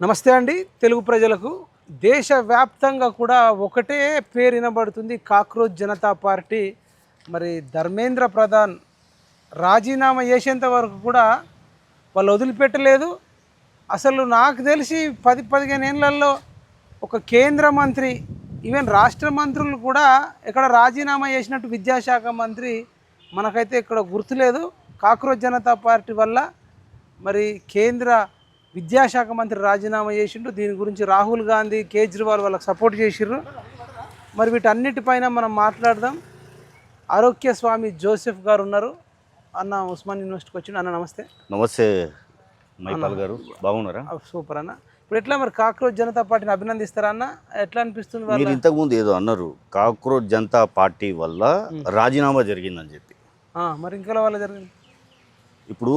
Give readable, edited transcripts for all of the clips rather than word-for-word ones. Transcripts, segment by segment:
నమస్తే అండి తెలుగు ప్రజలకు. దేశవ్యాప్తంగా కూడా ఒకటే పేరు వినబడుతుంది, కాక్రోచ్ జనతా పార్టీ. మరి ధర్మేంద్ర ప్రధాన్ రాజీనామా చేసేంత వరకు కూడా వాళ్ళు వదిలిపెట్టలేదు. అసలు నాకు తెలిసి 10-15 ఏళ్లలో ఒక కేంద్ర మంత్రి, ఈవెన్ రాష్ట్ర మంత్రులు కూడా ఇక్కడ రాజీనామా చేసినట్టు విద్యాశాఖ మంత్రి మనకైతే ఇక్కడ గుర్తులేదు. కాక్రోచ్ జనతా పార్టీ వల్ల మరి కేంద్ర విద్యాశాఖ మంత్రి రాజీనామా చేసిండు. దీని గురించి రాహుల్ గాంధీ, కేజ్రీవాల్ వాళ్ళకి సపోర్ట్ చేసిర్రు. మరి వీటన్నిటిపైన మనం మాట్లాడదాం. ఆరోగ్య స్వామి జోసెఫ్ గారు ఉన్నారు. అన్న ఉస్మాన్ యూనివర్సిటీకి వచ్చిండు. అన్న నమస్తే. నమస్తే మైపాల్ గారు, బాగున్నారా? సూపర్ అన్న. ఇప్పుడు ఎట్లా మరి కాక్రోచ్ జనతా పార్టీని అభినందిస్తారా అన్న? ఎట్లా అనిపిస్తుంది? మీరు ఇంతకుముందు ఏదో అన్నారు, కాక్రోచ్ జనతా పార్టీ వల్ల రాజీనామా జరిగిందని చెప్పి. మరి ఇంకా వల్ల జరిగింది. ఇప్పుడు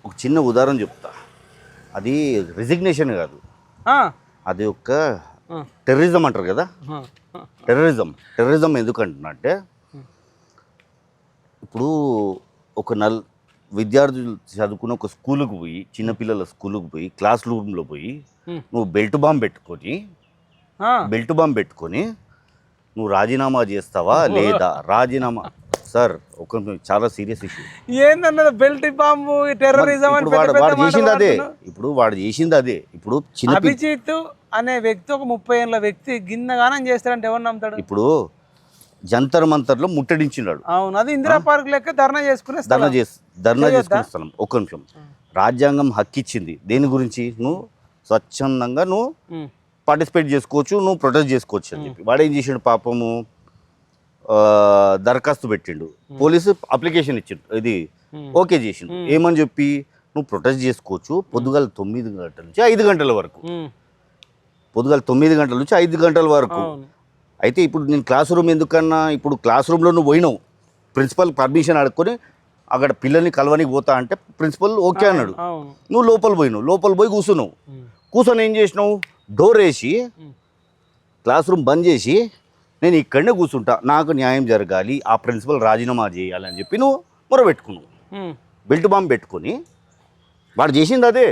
ఒక చిన్న ఉదాహరణ చెప్తా. అది రిజిగ్నేషన్ కాదు, అది ఒక టెర్రరిజం అంటారు కదా. టెర్రరిజం ఎందుకంటున్నట్టే, ఇప్పుడు ఒక విద్యార్థులు చదువుకున్న ఒక స్కూల్కి పోయి, చిన్నపిల్లల స్కూల్కి పోయి, క్లాస్ రూమ్లో పోయి నువ్వు బెల్ట్ బాంబ్ పెట్టుకొని నువ్వు రాజీనామా చేస్తావా లేదా? రాజీనామా సార్, ఒక చాలా సీరియస్ ఇష్యూ. ఏందన్నది బెల్ట్ బాంబు, టెర్రరిజం అని వాడు చేసింది అదే. ఇప్పుడు చిన్న అభిజిత్ అనే వ్యక్తి, ఒక 30 ఏళ్ళ వ్యక్తి గిన్నగానం చేస్తారంటే ఎవరు నమ్ముతాడు? ఇప్పుడు జంతర్ మంతర్లో ముట్టడించినాడు. అవును, అది ఇందిరా పార్క్ లెక్క ధర్నా చేసుకునే స్థలం. ఒక్క నిమిషం. రాజ్యాంగం హక్కిచ్చింది దేని గురించి? నువ్వు స్వచ్ఛందంగా నువ్వు పార్టిసిపేట్ చేసుకోవచ్చు, నువ్వు ప్రొటెస్ట్ చేసుకోవచ్చు అని చెప్పి. వాడు ఏం చేసాడు పాపము, దరఖాస్తు పెట్టిండు, పోలీసు అప్లికేషన్ ఇచ్చిండు, ఇది ఓకే చేసిండు. ఏమని చెప్పి, నువ్వు ప్రొటెస్ట్ చేసుకోవచ్చు పొద్దుగాల 9 గంటల నుంచి 5 గంటల వరకు. పొద్దుగాల 9 గంటల నుంచి 5 గంటల వరకు. అయితే ఇప్పుడు నేను క్లాస్ రూమ్ ఎందుకన్నా, ఇప్పుడు క్లాస్ రూమ్లో నువ్వు పోయినావు, ప్రిన్సిపల్ పర్మిషన్ అడుక్కొని అక్కడ పిల్లల్ని కలవనికి పోతా అంటే ప్రిన్సిపల్ ఓకే అన్నాడు. నువ్వు లోపల పోయి కూర్చొని ఏం చేసినావు, డోర్ వేసి క్లాస్ రూమ్ బంద్ చేసి నేను ఇక్కడనే కూర్చుంటా, నాకు న్యాయం జరగాలి, ఆ ప్రిన్సిపల్ రాజీనామా చేయాలని చెప్పి నువ్వు మొరబెట్టుకున్నావు. బెల్ట్ బాంబు పెట్టుకుని వాడు చేసింది అదే.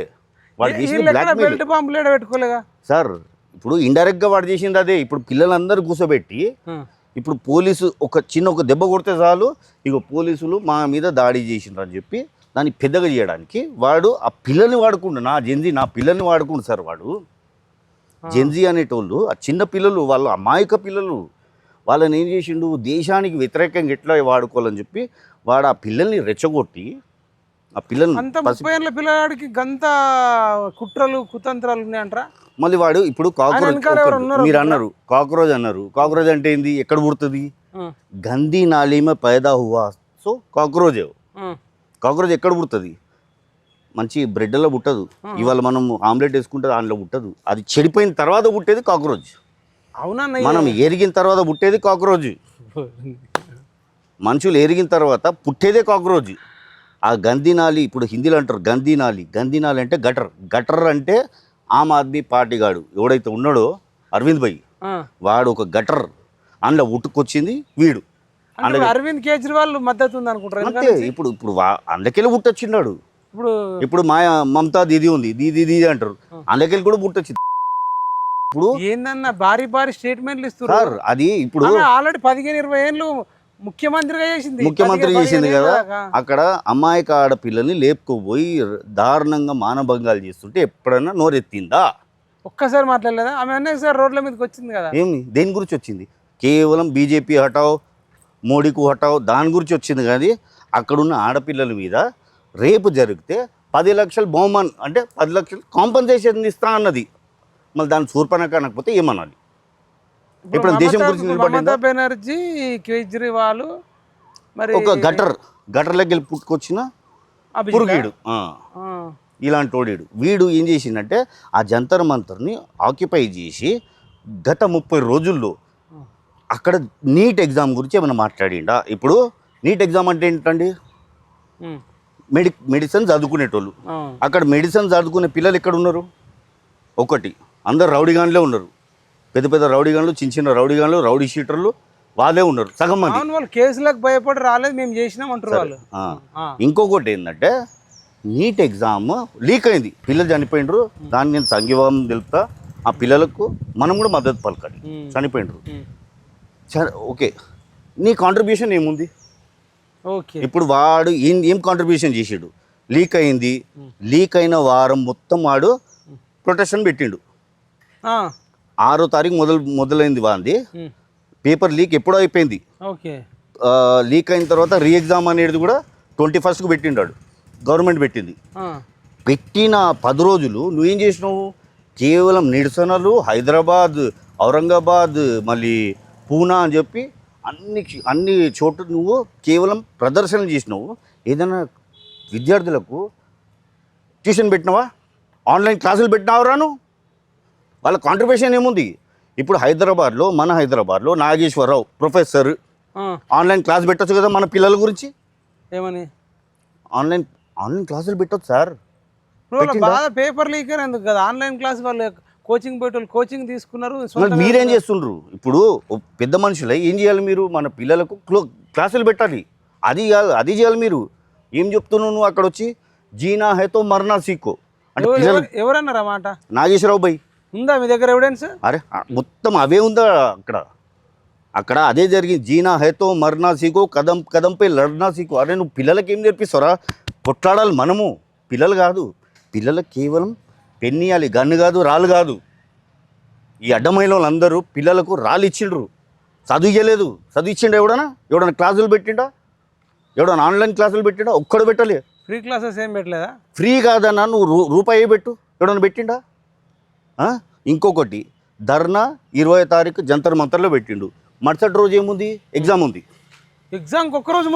వాడు చేసింది బెల్ట్ బాంబు పెట్టుకోలేగా సార్. ఇప్పుడు ఇండైరెక్ట్గా వాడు చేసింది అదే. ఇప్పుడు పిల్లలందరూ కూర్చోబెట్టి, ఇప్పుడు పోలీసు ఒక దెబ్బ కొడితే చాలు, ఇక పోలీసులు మా మీద దాడి చేసిండ్రు అని చెప్పి దాన్ని పెద్దగా చేయడానికి వాడు ఆ పిల్లల్ని వాడుకుండు. నా పిల్లల్ని వాడుకుండు సార్. వాడు జెన్జీ అనేటోళ్ళు, ఆ చిన్న పిల్లలు, వాళ్ళ అమాయక పిల్లలు, వాళ్ళని ఏం చేసిండు, దేశానికి వ్యతిరేకంగా ఎట్లా వాడుకోవాలని చెప్పి వాడు ఆ పిల్లల్ని రెచ్చగొట్టి, ఆ పిల్లల్ని 30 ఏళ్ళ పిల్లవాడికి గంత కుట్రలు కుతంత్రాలు ఉన్నాయంటారా? మళ్ళీ వాడు ఇప్పుడు మీరు అన్నారు కాక్రోచ్ అంటే ఏంది, ఎక్కడ పుడుతుంది? గందీ నాలీమే పైదా హువా. సో కాక్రోచ్ ఎక్కడ పుడుతుంది? మంచి బ్రెడ్లో పుట్టదు. ఇవాళ మనం ఆమ్లెట్ వేసుకుంటే దాంట్లో పుట్టదు. అది చెడిపోయిన తర్వాత పుట్టేది కాక్రోచ్. అవునా? మనం ఎరిగిన తర్వాత పుట్టేది కాక్రోచ్. మనుషులు ఎరిగిన తర్వాత పుట్టేదే కాక్రోచ్. ఆ గందీనాలి, ఇప్పుడు హిందీలో అంటారు గందీనాలి అంటే గటర్ అంటే ఆమ్ ఆద్మీ పార్టీ గాడు ఎవడైతే ఉన్నాడో అరవింద్ భాయ్, వాడు ఒక గటర్. అందులో ఉట్టుకొచ్చింది వీడు. అరవింద్ కేజ్రీవాల్ మద్దతు ఉంది అనుకుంటారు. అంతే. ఇప్పుడు అందుకెళ్ళి పుట్టొచ్చిన్నాడు. ఇప్పుడు మా మమతా దీది ఉంది, దీది అంటారు, అందుకెళ్ళి కూడా పుట్టొచ్చింది. ఇప్పుడు ఏందన్నా భారీ స్టేట్మెంట్లు ఇస్తున్నారు. అది ఇప్పుడు ఆల్రెడీ 15-20 ఏళ్ళు ముఖ్యమంత్రి చేసింది కదా. అక్కడ అమాయక ఆడపిల్లల్ని లేపుకోపోయి దారుణంగా మానభంగాలు చేస్తుంటే ఎప్పుడన్నా నోరెత్తిందా? ఒక్కసారి మాట్లాడలేదా ఆమె? అనేకసారి రోడ్ల మీదకి వచ్చింది కదా. ఏమి, దేని గురించి వచ్చింది? కేవలం బీజేపీ హటావ్, మోడీకు హటావ్, దాని గురించి వచ్చింది. కానీ అక్కడున్న ఆడపిల్లల మీద రేపు జరిగితే 10 లక్షలు బహుమాన్ అంటే 10 లక్షలు కాంపన్సేషన్ ఇస్తా అన్నది. మళ్ళీ దాన్ని సూర్పణ కానకపోతే ఏమనాలి? ఇప్పుడు దేశం గురించి మమతా బెనర్జీ, కేజ్రీవాల్, మరి ఒక గటర్లోకి పుట్టుకొచ్చిన పురుగీడు, ఇలాంటి వాడు. వీడు ఏం చేసిందంటే ఆ జంతర్ మంతర్ని ఆక్యుపై చేసి గత 30 రోజుల్లో అక్కడ నీట్ ఎగ్జామ్ గురించి ఏమైనా మాట్లాడిండా? ఇప్పుడు నీట్ ఎగ్జామ్ అంటే ఏంటండి, మెడిసిన్ చదువుకునేటోళ్ళు. అక్కడ మెడిసిన్ చదువుకునే పిల్లలు ఎక్కడ ఉన్నారు? ఒకటి, అందరు రౌడీగాన్లే ఉన్నారు. పెద్ద రౌడీగాన్లు, చిన్న రౌడీగాన్లు, రౌడీ షీటర్లు వాళ్ళే ఉన్నారు సగం మంది. వాళ్ళు కేసులకు భయపడి రాలేదు, మేము చేసినాం అంటారు వాళ్ళు. ఇంకొకటి ఏంటంటే నీట్ ఎగ్జామ్ లీక్ అయింది, పిల్లలు చనిపోయినరు, దాన్ని నేను సంఘీభావం తెలుపుతా, ఆ పిల్లలకు మనం కూడా మద్దతు పలకాలి. చనిపోయినరు, ఓకే, నీ కాంట్రిబ్యూషన్ ఏముంది? ఓకే, ఇప్పుడు వాడు ఏం కాంట్రిబ్యూషన్ చేసాడు? లీక్ అయింది, లీక్ అయిన వారం మొత్తం వాడు ప్రొటెక్షన్ పెట్టిండు. 6వ తారీఖు మొదలైంది వాంది పేపర్ లీక్, ఎప్పుడో అయిపోయింది. ఓకే, లీక్ అయిన తర్వాత రీ ఎగ్జామ్ అనేది కూడా 21st పెట్టిండాడు, గవర్నమెంట్ పెట్టింది. పెట్టిన 10 రోజులు నువ్వేం చేసినావు? కేవలం నిరసనలు, హైదరాబాద్, ఔరంగాబాద్, మళ్ళీ పూనా అని చెప్పి అన్ని చోట్ల నువ్వు కేవలం ప్రదర్శనలు చేసినావు. ఏదైనా విద్యార్థులకు ట్యూషన్ పెట్టినావా? ఆన్లైన్ క్లాసులు పెట్టినావు రాను? వాళ్ళ కాంట్రిబ్యూషన్ ఏముంది? ఇప్పుడు మన హైదరాబాద్లో నాగేశ్వరరావు ప్రొఫెసర్ ఆన్లైన్ క్లాస్ పెట్టచ్చు కదా మన పిల్లల గురించి. ఏమని ఆన్లైన్ క్లాసులు పెట్టచ్చు సార్. బాగా పేపర్ లీక్ ఎందుకు కదా, ఆన్లైన్ క్లాస్ వాళ్ళు కోచింగ్ పెట్టాలి, కోచింగ్ తీసుకున్నారు. మీరేం చేస్తుండ్రు? ఇప్పుడు పెద్ద మనుషులై ఏం చేయాలి మీరు? మన పిల్లలకు క్లాసులు పెట్టాలి, అది చేయాలి. మీరు ఏం చెప్తున్నావు నువ్వు? అక్కడ వచ్చి జీనా హైతో మర్నా సీకో అంటే ఎవరన్నారా మాట? నాగేశ్వరరావు బై ఉందా మీ దగ్గర ఎవిడెన్స్? అరే మొత్తం అవే ఉందా అక్కడ అదే జరిగింది. జీనా హైతో మర్నా సీకో, కదం కదంపై లడ్నా సీకో. అరే నువ్వు పిల్లలకి ఏం నేర్పిస్తారా? కొట్లాడాలి మనము, పిల్లలు కాదు. పిల్లలకు కేవలం పెన్నియాలి, గన్ను కాదు, రాళ్ళు కాదు. ఈ అడ్డమైన వాళ్ళందరూ పిల్లలకు రాళ్ళు ఇచ్చిండ్రు, చదువుకోలేదు. చదువు ఇచ్చిండు ఎవడన్నా క్లాసులు పెట్టిండా? ఎవడన్నా ఆన్లైన్ క్లాసులు పెట్టిండా? ఒక్కడు పెట్టలే. ఫ్రీ క్లాసెస్ ఏం పెట్టలేదా? ఫ్రీ కాదన్నా, నువ్వు రూపాయి పెట్టు, ఎవడన్నా పెట్టిండా? ఇంకొకటి, ధర్నా 20వ తారీఖు జంతర్ మంతర్లో పెట్టిండు. మరుసటి రోజు ఏముంది? ఎగ్జామ్ ఉంది. ఎగ్జామ్ ఒక్కరోజు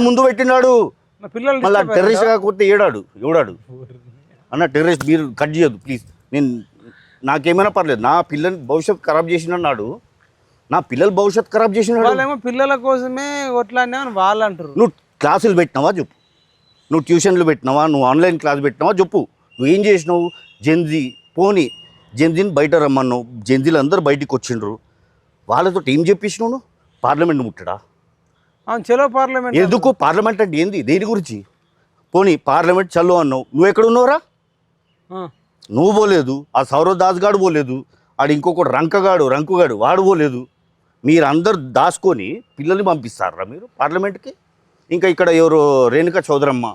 ముందు పెట్టినాడు. పిల్లలు మళ్ళీ టెర్రరిస్ట్ కాకపోతే ఎవడాడు అన్న? టెర్రరిస్ట్ మీరు కట్ చేయొద్దు ప్లీజ్. నాకేమైనా పర్లేదు, నా పిల్లలు భవిష్యత్తు ఖరాబ్ చేసినాడు, నా పిల్లల భవిష్యత్తు ఖరాబ్ చేసినాడు. వాళ్ళేమో పిల్లల కోసమే కొట్లాడినామని వాళ్ళు అంటారు. నువ్వు క్లాసులు పెట్టినావా చెప్పు, నువ్వు ట్యూషన్లు పెట్టినావా, నువ్వు ఆన్లైన్ క్లాస్ పెట్టినావా చెప్పు. నువ్వు ఏం చేసినావు? జెన్జీని బయట రమ్మన్నావు, జెన్జీలు అందరూ బయటికి వచ్చిండ్రు. వాళ్ళతో ఏం చెప్పినావు నువ్వు? పార్లమెంట్ ముట్టడా? చలో పార్లమెంట్ ఎందుకు? పార్లమెంట్ అంటే ఏంది? దేని గురించి? పార్లమెంట్ చల్లో అన్నావు, నువ్వు ఎక్కడ ఉన్నావురా? నువ్వు పోలేదు, ఆ సౌరవ్ దాస్ గాడు పోలేదు, ఆడు ఇంకొకటి రంకుగాడు వాడు పోలేదు. మీరందరూ దాచుకొని పిల్లల్ని పంపిస్తారా మీరు పార్లమెంట్కి? ఇంకా ఇక్కడ ఎవరు రేణుకా చౌదరమ్మ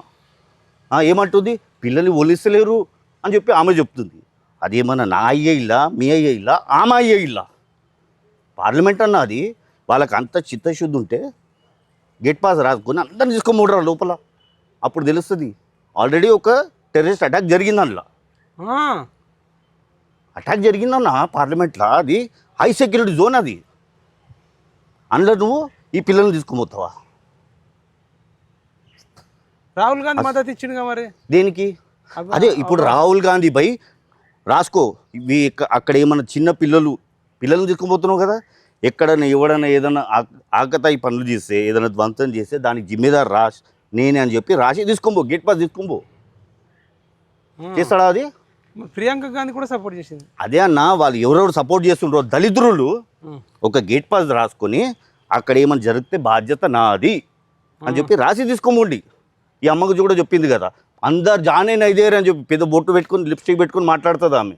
ఏమంటుంది? పిల్లల్ని ఒలిస్తలేరు అని చెప్పి ఆమె చెప్తుంది. అదేమన్నా నా అయ్యే ఇల్లా, మీ అయ్యే ఇల్లా, ఆమె అయ్యే ఇల్లా? పార్లమెంట్ అన్నది వాళ్ళకి అంత చిత్తశుద్ధి ఉంటే గేట్ పాస్ రాసుకొని అందరిని తీసుకోమూడరా లోపల, అప్పుడు తెలుస్తుంది. ఆల్రెడీ ఒక టెర్రరిస్ట్ అటాక్ జరిగింది అందులో. అటాక్ జరిగిందన్న పార్లమెంట్లో, అది హై సెక్యూరిటీ జోన్. అది అందులో నువ్వు ఈ పిల్లల్ని తీసుకుపోతావా? రాహుల్ గాంధీ మద్దతు ఇచ్చిండుగా మరి దేనికి? అదే ఇప్పుడు రాహుల్ గాంధీ పై రాసుకో. ఇవి అక్కడ ఏమన్నా చిన్న పిల్లల్ని తీసుకుపోతున్నావు కదా, ఎక్కడన్నా ఎవడన్నా ఏదన్నా ఆకతాయి పనులు చేస్తే, ఏదైనా ధ్వంసం చేస్తే దానికి జిమ్మేదారు నేనే అని చెప్పి రాసి తీసుకోబో, గేట్ పాస్ తీసుకోబో. చేస్తాడా అది? ప్రియాంక గాంధీ కూడా సపోర్ట్ చేసింది. అదే అన్న, వాళ్ళు ఎవరెవరు సపోర్ట్ చేస్తుండ్రో దళిద్రులు ఒక గేట్ పాస్ రాసుకొని అక్కడ ఏమైనా జరిగితే బాధ్యత నాది అని చెప్పి రాసి తీసుకోమండి. ఈ అమ్మకు కూడా చెప్పింది కదా, అందరు జానే నైదేర్ అని చెప్పి పెద్ద బొట్టు పెట్టుకుని లిప్స్టిక్ పెట్టుకుని మాట్లాడుతుంది ఆమె.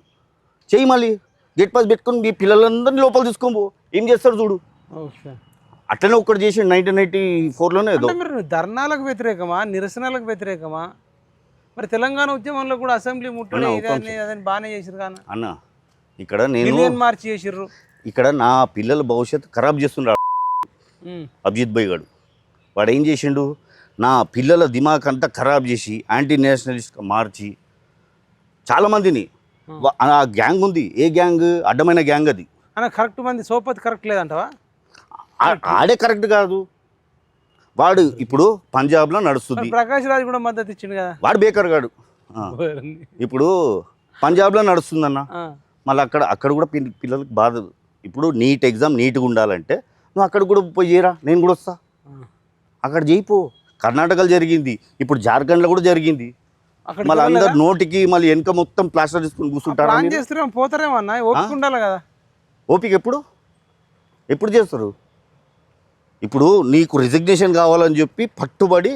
చెయ్యి మళ్ళీ గేట్ పాస్ పెట్టుకుని మీ పిల్లలందరినీ లోపల తీసుకోబో. ఏం చేస్తారు చూడు. అట్లనే ఒక్కటి చేసి 1994లోనే ఏదో. ధర్నాలకు వ్యతిరేకమా, నిరసనలకు వ్యతిరేకమా? మరి తెలంగాణ ఉద్యమంలో కూడా అసెంబ్లీ ముట్టడి బాగానే చేసిరు కానీ అన్న, ఇక్కడ నేను మార్చి చేసిర్రు. ఇక్కడ నా పిల్లల భవిష్యత్తు ఖరాబ్ చేస్తున్నాడు అభిజిత్ భాయ్ గారు. వాడు ఏం చేసిండు? నా పిల్లల దిమాగ్ అంతా ఖరాబ్ చేసి యాంటీ నేషనలిస్ట్గా మార్చి చాలామందిని, ఆ గ్యాంగ్ ఉంది. ఏ గ్యాంగ్? అడ్డమైన గ్యాంగ్ అది. కరెక్ట్ మంది సోపతి కరెక్ట్ లేదంటవా? ఆడే కరెక్ట్ కాదు. వాడు ఇప్పుడు పంజాబ్లో నడుస్తుంది. ప్రకాష్ రాజ్ కూడా మద్దతు ఇచ్చిండు కదా, వాడు బేకర్ గాడు. ఇప్పుడు పంజాబ్లో నడుస్తుందన్న, మళ్ళీ అక్కడ కూడా పిల్లలకి బాధ. ఇప్పుడు నీట్ ఎగ్జామ్ నీట్గా ఉండాలంటే నువ్వు అక్కడ కూడా పోయి చేయరా, నేను కూడా వస్తా. అక్కడ చేయిపో. కర్ణాటకలో జరిగింది, ఇప్పుడు జార్ఖండ్లో కూడా జరిగింది. మళ్ళీ అందరు నోటికి మళ్ళీ వెనక మొత్తం ప్లాస్టర్ తీసుకుని కూర్చుంటారు. పోతారేమో అన్న, ఓపిక ఉండాలి కదా. ఓపిక ఎప్పుడు చేస్తారు? ఇప్పుడు నీకు రిజిగ్నేషన్ కావాలని చెప్పి పట్టుబడి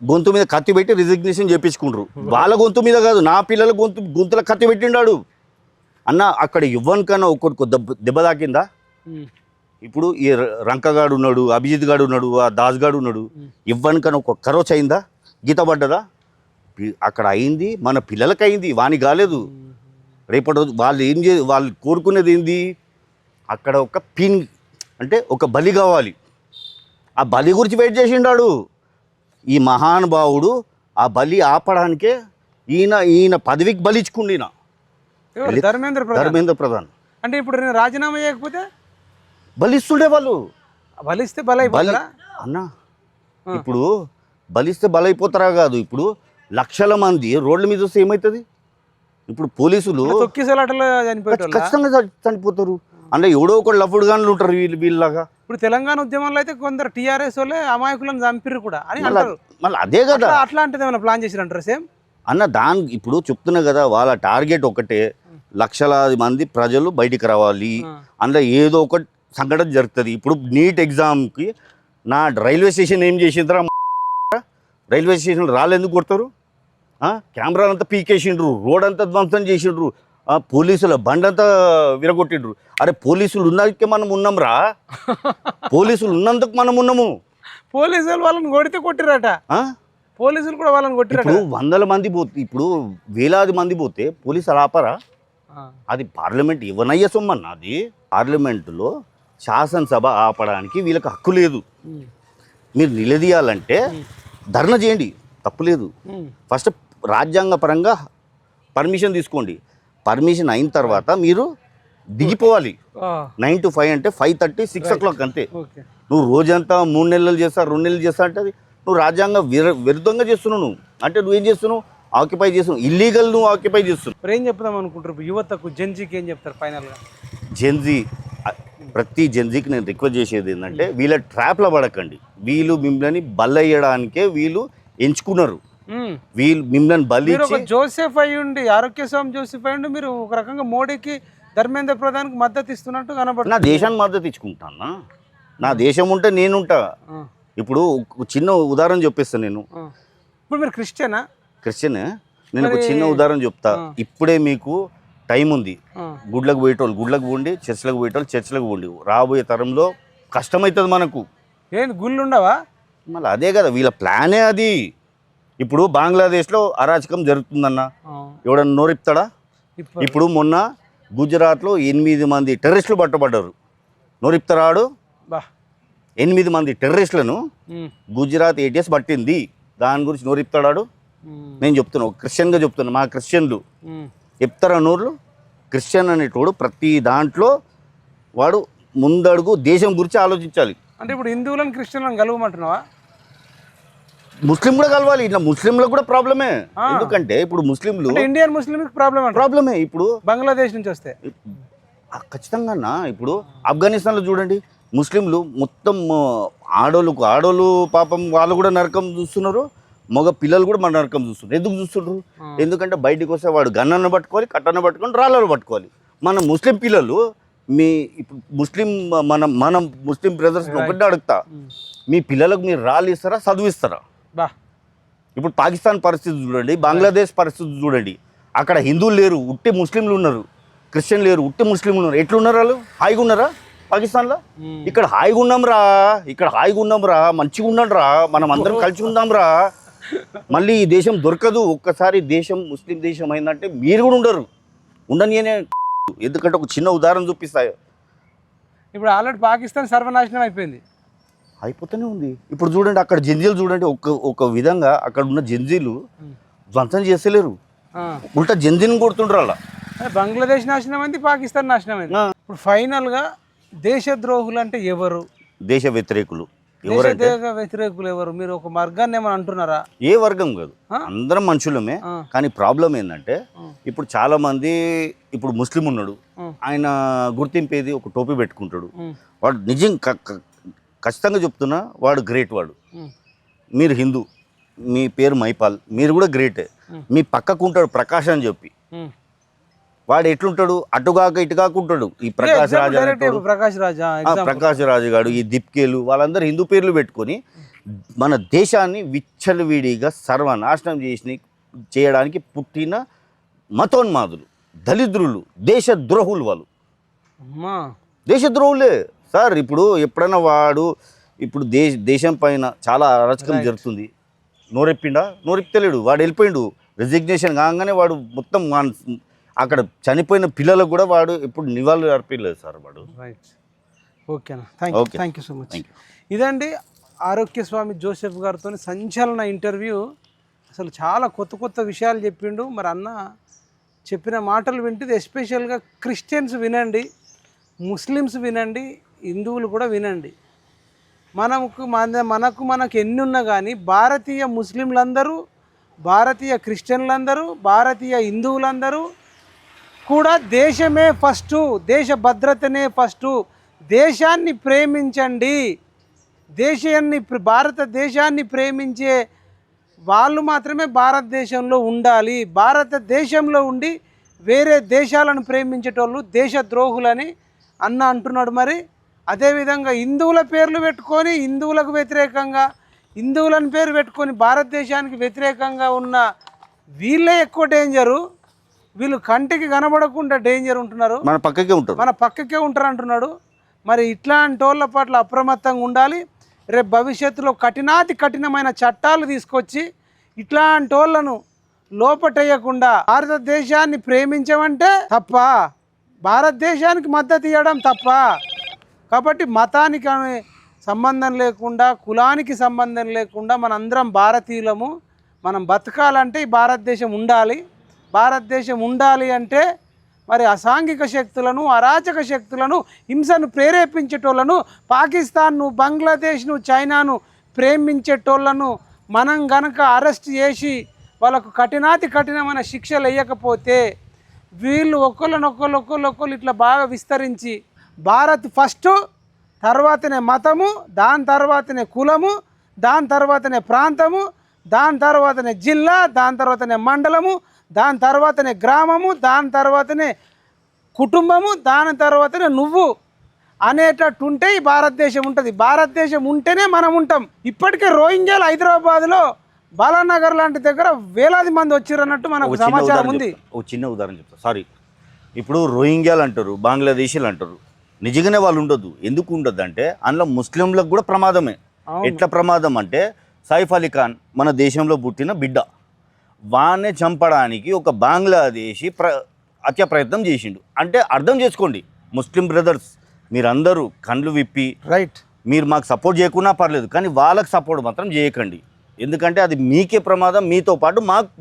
గొంతు మీద కత్తి పెట్టి రిజిగ్నేషన్ చేపించుకుంటారు. వాళ్ళ గొంతు మీద కాదు, నా పిల్లల గొంతుల కత్తి పెట్టిండాడు అన్న. అక్కడ ఇవ్వనికన్నా ఒక్కొక్క దెబ్బ తాకిందా? ఇప్పుడు ఈ రంకగాడు ఉన్నాడు, అభిజిత్ గాడు ఉన్నాడు, ఆ దాస్ గాడు ఉన్నాడు, ఇవ్వనికన్నా ఒక ఖరోచ్ అయిందా? గీత పడ్డదా? అక్కడ అయింది మన పిల్లలకి అయింది, వాని కాలేదు. రేపటి రోజు వాళ్ళు కోరుకునేది ఏంది? అక్కడ ఒక పిన్ అంటే ఒక బలి కావాలి. ఆ బలి గురించి వెయిట్ చేసిండాడు ఈ మహానుభావుడు. ఆ బలి ఆపడానికే ఈయన పదవికి బలిచ్చుకుండి. ధర్మేంద్ర ప్రధాన్ అంటే ఇప్పుడు నేను రాజీనామా చేయకపోతే బలిస్తుండే వాళ్ళు. బలిస్తే బలైపోతారా అన్న? ఇప్పుడు బలిస్తే బలైపోతారా కాదు, ఇప్పుడు లక్షల మంది రోడ్ల మీద వస్తే ఏమవుతుంది? ఇప్పుడు పోలీసులు ఖచ్చితంగా చనిపోతారు. అంటే ఎవడో ఒకటి లఫ్డ్ గాన్లు ఉంటారు వీళ్ళలాగా. ఇప్పుడు తెలంగాణ ఉద్యమంలో అయితే కొందరు టీఆర్ఎస్ వాళ్ళే అమాయకులను చంపిర్రు కూడా అని అంటారు. మళ్ళీ అదే కదా, అట్లాంటిది ఏమైనా ప్లాన్ చేసిరంటారు సేమ్ అన్న. ఇప్పుడు చెప్తున్నా కదా, వాళ్ళ టార్గెట్ ఒకటే, లక్షలాది మంది ప్రజలు బయటికి రావాలి, అందులో ఏదో ఒకటి సంఘటన జరుగుతుంది. ఇప్పుడు నీట్ ఎగ్జామ్కి నా రైల్వే స్టేషన్ ఏం చేసిండ్రా? రైల్వే స్టేషన్ రాళ్ళెందుకు కొడతారు? కెమెరాలంతా పీకేసిండ్రు, రోడ్ అంతా ధ్వంసం చేసిండ్రు, పోలీసుల బండంతా విరగొట్టిండ్రు. అరే పోలీసులు ఉన్నందుకే మనం ఉన్నాం రా, పోలీసులు ఉన్నందుకు మనం ఉన్నాము. పోలీసులు వాళ్ళని కొడితే కొట్టిరట, పోలీసులు కూడా వాళ్ళని కొట్టిరట. ఇప్పుడు వందల మంది పోతే, ఇప్పుడు వేలాది మంది పోతే పోలీసులు ఆపరా? అది పార్లమెంట్ ఇవ్వనయ్య సొమ్మన్న. అది పార్లమెంటులో శాసనసభ ఆపడానికి వీళ్ళకి హక్కు లేదు. మీరు నిలదీయాలంటే ధర్నా చేయండి, తప్పులేదు. ఫస్ట్ రాజ్యాంగ పరంగా పర్మిషన్ తీసుకోండి. పర్మిషన్ అయిన తర్వాత మీరు దిగిపోవాలి. 9 to 5 అంటే 5:30, 6 o'clock అంతే. నువ్వు రోజంతా 3 నెలలు చేస్తా, 2 నెలలు చేస్తా అంటే అది నువ్వు రాజ్యాంగ విరుద్ధంగా చేస్తున్నావు. నువ్వు అంటే నువ్వేం చేస్తున్నావు? ఆక్యుపై చేస్తున్నావు, ఇల్లీగల్ నువ్వు ఆక్యుపై చేస్తున్నావు. ఏం చెప్తాం అనుకుంటారు యువతకు, జెన్జీకి ఏం చెప్తారు ఫైనల్గా? జెన్జీ, ప్రతి జెన్జీకి నేను రిక్వెస్ట్ చేసేది ఏంటంటే, వీళ్ళ ట్రాప్లో పడకండి. వీళ్ళు మిమ్మల్ని బలయ్యడానికే వీళ్ళు ఎంచుకున్నారు. వీళ్ళు మిమ్మల్ని బలి జోసెఫ్ అయ్యుండి, ఆరోగ్య స్వామి జోసెఫ్ అయ్యుండి మీరు ఒక రకంగా మోడీకి, ధర్మేంద్ర ప్రధాన్కి మద్దతు ఇస్తున్నట్టు కనబడుతుంది. నా దేశానికి మద్దతు ఇచ్చుకుంటానా? నా దేశం ఉంటే నేనుంటా. ఇప్పుడు చిన్న ఉదాహరణ చెప్పేస్తాను నేను. ఇప్పుడు మీరు క్రిస్టియనా? క్రిస్టియన్. నేను ఒక చిన్న ఉదాహరణ చెప్తా. ఇప్పుడే మీకు టైం ఉంది. గుడ్లకు పోయేటోళ్ళు గుడ్లకు పోండి, చర్చ్లకు పోయేటోళ్ళు చర్చ్లకు పోండి. రాబోయే తరంలో కష్టమవుతుంది మనకు. ఏంది గుళ్ళు ఉండవా? మళ్ళీ అదే కదా వీళ్ళ ప్లానే అది. ఇప్పుడు బంగ్లాదేశ్లో అరాచకం జరుగుతుందన్న, ఎవడన్నా నోరిపుతాడా? ఇప్పుడు మొన్న గుజరాత్లో 8 మంది టెర్రరిస్టులు పట్టబడ్డారు. నోరిపుతారాడు? 8 మంది టెర్రరిస్టులను గుజరాత్ ATS పట్టింది. దాని గురించి నోరిపుతాడాడు? నేను చెప్తున్నా, క్రిస్టియన్గా చెప్తున్నా. మా క్రిస్టియన్లు చెప్తారా నోర్లు? క్రిస్టియన్ అనేటోడు ప్రతి దాంట్లో వాడు ముందడుగు దేశం గురించి ఆలోచించాలి. అంటే ఇప్పుడు హిందువులను క్రిస్టియన్లను కలవమంటున్నావా? ముస్లిం కూడా కలవాలి. ఇట్లా ముస్లింలకు కూడా ప్రాబ్లమే. ఎందుకంటే ఇప్పుడు ముస్లింలు, ఇండియన్ ముస్లింలకు ప్రాబ్లమే. ఇప్పుడు బంగ్లాదేశ్ నుంచి వస్తే ఖచ్చితంగా. ఇప్పుడు ఆఫ్ఘనిస్తాన్లో చూడండి, ముస్లింలు మొత్తం ఆడోళ్ళు పాపం వాళ్ళు కూడా నరకం చూస్తున్నారు, మగ పిల్లలు కూడా మన నరకం చూస్తున్నారు. ఎందుకు చూస్తున్నారు? ఎందుకంటే బయటికి వస్తే వాడు గన్నను పట్టుకోవాలి, కట్టను పట్టుకొని రాళ్ళను పట్టుకోవాలి. మన ముస్లిం పిల్లలు ఇప్పుడు మనం ముస్లిం బ్రదర్స్ ఒకటే అడుగుతా, మీ పిల్లలకు మీరు రాళ్ళు ఇస్తారా, చదివిస్తారా? ఇప్పుడు పాకిస్తాన్ పరిస్థితి చూడండి, బంగ్లాదేశ్ పరిస్థితి చూడండి. అక్కడ హిందువులు లేరు, ఉట్టి ముస్లింలు ఉన్నారు. క్రిస్టియన్ లేరు, ఉట్టి ముస్లింలు ఉన్నారు. ఎట్లున్నారు వాళ్ళు? హాయిగా ఉన్నారా పాకిస్తాన్లో? ఇక్కడ హాయిగా ఉన్నాం రా, మంచిగా ఉన్నాం రా, మనం అందరం కలిసి ఉందాం రా. మళ్ళీ ఈ దేశం దొరకదు. ఒక్కసారి దేశం ముస్లిం దేశం అయిందంటే మీరు కూడా ఉండని. ఎందుకంటే ఒక చిన్న ఉదాహరణ చూపిస్తాయి. ఇప్పుడు ఆల్రెడీ పాకిస్తాన్ సర్వనాశనం అయిపోతూనే ఉంది. ఇప్పుడు చూడండి, అక్కడ జంజీలు చూడండి, ఒక విధంగా అక్కడ ఉన్న జంజీలు ధ్వంసం చేస్తలేరు, ఉల్టా జంజీని కొడుతుండ్రు. అలా బంగ్లాదేశ్ నాశనం అయింది, పాకిస్తాన్ నాశనం అయింది. ఇప్పుడు ఫైనల్గా దేశద్రోహులు అంటే ఎవరు? దేశ వ్యతిరేకులు ఎవరు? మీరు ఒక వర్గాన్ని ఏమని అంటున్నారా? ఏ వర్గం కాదు, అందరం మనుషులమే. కానీ ప్రాబ్లం ఏంటంటే, ఇప్పుడు చాలా మంది, ఇప్పుడు ముస్లిం ఉన్నాడు, ఆయన గుర్తింపేది ఒక టోపీ పెట్టుకుంటాడు. వాడు నిజం ఖచ్చితంగా చెప్తున్నా, వాడు గ్రేట్. వాడు మీరు హిందూ, మీ పేరు మైపాల్, మీరు కూడా గ్రేటే. మీ పక్కకు ఉంటాడు ప్రకాష్ అని చెప్పి, వాడు ఎట్లుంటాడు, అటుగాక ఇటుగాక ఉంటాడు. ఈ ప్రకాష్ రాజ్ అనేటోడు, ప్రకాష్ రాజ్ ప్రకాష్ రాజు గారు, ఈ దిప్కేలు వాళ్ళందరూ హిందూ పేర్లు పెట్టుకొని మన దేశాన్ని విచ్చలవిడిగా సర్వనాశనం చేయడానికి పుట్టిన మతోన్మాదులు, దళిద్రులు, దేశద్రోహులు వాళ్ళు. అమ్మా దేశద్రోహులే సార్. ఇప్పుడు ఎప్పుడైనా వాడు ఇప్పుడు దేశం పైన చాలా అరాచకం జరుగుతుంది, నోరెప్తలేడు, వాడు వెళ్ళిపోయిండు. రెసిగ్నేషన్ కాగానే వాడు మొత్తం అక్కడ చనిపోయిన పిల్లలకు కూడా వాడు ఇప్పుడు నివాళులు అర్పించలేదు సార్ వాడు. రైట్, ఓకేనా, థ్యాంక్ యూ సో మచ్. ఇదండి ఆరోగ్యస్వామి జోసెఫ్ గారితో సంచలన ఇంటర్వ్యూ. అసలు చాలా కొత్త కొత్త విషయాలు చెప్పిండు. మరి అన్న చెప్పిన మాటలు వింటే ఎస్పెషల్గా క్రిస్టియన్స్ వినండి, ముస్లిమ్స్ వినండి, హిందువులు కూడా వినండి. మనకు ఎన్ని ఉన్నా కానీ భారతీయ ముస్లింలందరూ, భారతీయ క్రిస్టియన్లందరూ, భారతీయ హిందువులందరూ కూడా దేశమే ఫస్టు, దేశ భద్రతనే ఫస్టు. దేశాన్ని ప్రేమించండి. భారతదేశాన్ని ప్రేమించే వాళ్ళు మాత్రమే భారతదేశంలో ఉండాలి. భారతదేశంలో ఉండి వేరే దేశాలను ప్రేమించేటోళ్ళు దేశద్రోహులని అన్న అంటున్నాడు. మరి అదేవిధంగా హిందువుల పేర్లు పెట్టుకొని హిందువులకు వ్యతిరేకంగా, హిందువులని పేరు పెట్టుకొని భారతదేశానికి వ్యతిరేకంగా ఉన్న వీళ్ళే ఎక్కువ డేంజరు. వీళ్ళు కంటికి కనబడకుండా డేంజర్ ఉంటున్నారు, మన పక్కకే ఉంటారు అంటున్నాడు. మరి ఇట్లాంటి వాళ్ళ పట్ల అప్రమత్తంగా ఉండాలి. రేపు భవిష్యత్తులో కఠినమైన చట్టాలు తీసుకొచ్చి ఇట్లాంటి వాళ్ళను లోపటేయకుండా భారతదేశాన్ని ప్రేమించమంటే తప్ప, భారతదేశానికి మద్దతు ఇవ్వడం తప్ప. కాబట్టి మతానికి సంబంధం లేకుండా, కులానికి సంబంధం లేకుండా మనందరం భారతీయులము. మనం బతకాలంటే ఈ భారతదేశం ఉండాలి. భారతదేశం ఉండాలి అంటే మరి అసాంఘిక శక్తులను, అరాచక శక్తులను, హింసను ప్రేరేపించేటోళ్లను, పాకిస్తాన్ను, బంగ్లాదేశ్ను, చైనాను ప్రేమించేటోళ్లను మనం గనక అరెస్ట్ చేసి వాళ్ళకు కఠినమైన శిక్షలు వేయకపోతే వీళ్ళు ఒకళ్ళొకళ్ళు ఇట్లా బాగా విస్తరించి భారత్ ఫస్ట్, తర్వాతనే మతము, దాని తర్వాతనే కులము, దాని తర్వాతనే ప్రాంతము, దాని తర్వాతనే జిల్లా, దాని తర్వాతనే మండలము, దాని తర్వాతనే గ్రామము, దాని తర్వాతనే కుటుంబము, దాని తర్వాతనే నువ్వు అనేటట్టు ఉంటే ఈ భారతదేశం ఉంటుంది. భారతదేశం ఉంటేనే మనం ఉంటాం. ఇప్పటికే రోహింగ్యాలు హైదరాబాద్లో బాలానగర్ లాంటి దగ్గర వేలాది మంది వచ్చారు అన్నట్టు మనకు సమాచారం ఉంది. ఒక చిన్న ఉదాహరణ చెప్తా. సారీ, ఇప్పుడు రోహింగ్యాలు అంటారు, బంగ్లాదేశీలు అంటారు. నిజంగానే వాళ్ళు ఉండదు. ఎందుకు ఉండదు అంటే అందులో ముస్లింలకు కూడా ప్రమాదమే. ఎట్లా ప్రమాదం అంటే సైఫ్ అలీ ఖాన్ మన దేశంలో పుట్టిన బిడ్డ, వాన్నే చంపడానికి ఒక బంగ్లాదేశీ హత్య ప్రయత్నం చేసిండు. అంటే అర్థం చేసుకోండి ముస్లిం బ్రదర్స్, మీరందరూ కళ్ళు విప్పి రైట్, మీరు మాకు సపోర్ట్ చేయకున్నా పర్లేదు, కానీ వాళ్ళకి సపోర్ట్ మాత్రం చేయకండి. ఎందుకంటే అది మీకే ప్రమాదం, మీతో పాటు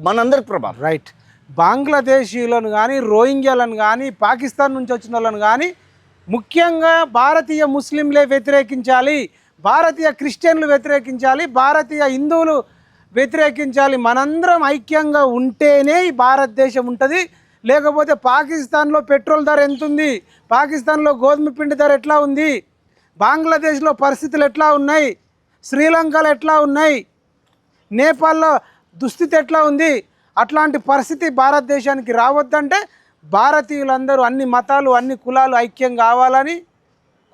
మనందరికి ప్రమాదం. రైట్, బంగ్లాదేశీయులను కానీ, రోహింగ్యాలను కానీ, పాకిస్తాన్ నుంచి వచ్చిన వాళ్ళని కానీ ముఖ్యంగా భారతీయ ముస్లింలే వ్యతిరేకించాలి, భారతీయ క్రిస్టియన్లు వ్యతిరేకించాలి, భారతీయ హిందువులు వ్యతిరేకించాలి. మనందరం ఐక్యంగా ఉంటేనే ఈ భారతదేశం ఉంటుంది. లేకపోతే పాకిస్తాన్లో పెట్రోల్ ధర ఎంత ఉంది, పాకిస్తాన్లో గోధుమ పిండి ధర ఎట్లా ఉంది, బంగ్లాదేశ్లో పరిస్థితులు ఎట్లా ఉన్నాయి, శ్రీలంకలో ఎట్లా ఉన్నాయి, నేపాల్లో దుస్థితి ఎట్లా ఉంది, అట్లాంటి పరిస్థితి భారతదేశానికి రావద్దంటే భారతీయులందరూ, అన్ని మతాలు, అన్ని కులాలు ఐక్యం కావాలని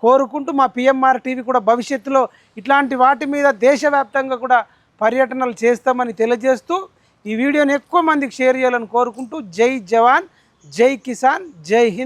కోరుకుంటూ మా పిఎంఆర్ టీవీ కూడా భవిష్యత్తులో ఇట్లాంటి వాటి మీద దేశవ్యాప్తంగా కూడా పర్యటనలు చేస్తామని తెలియజేస్తూ ఈ వీడియోని ఎక్కువ మందికి షేర్ చేయాలని కోరుకుంటూ జై జవాన్, జై కిసాన్, జై హింద్.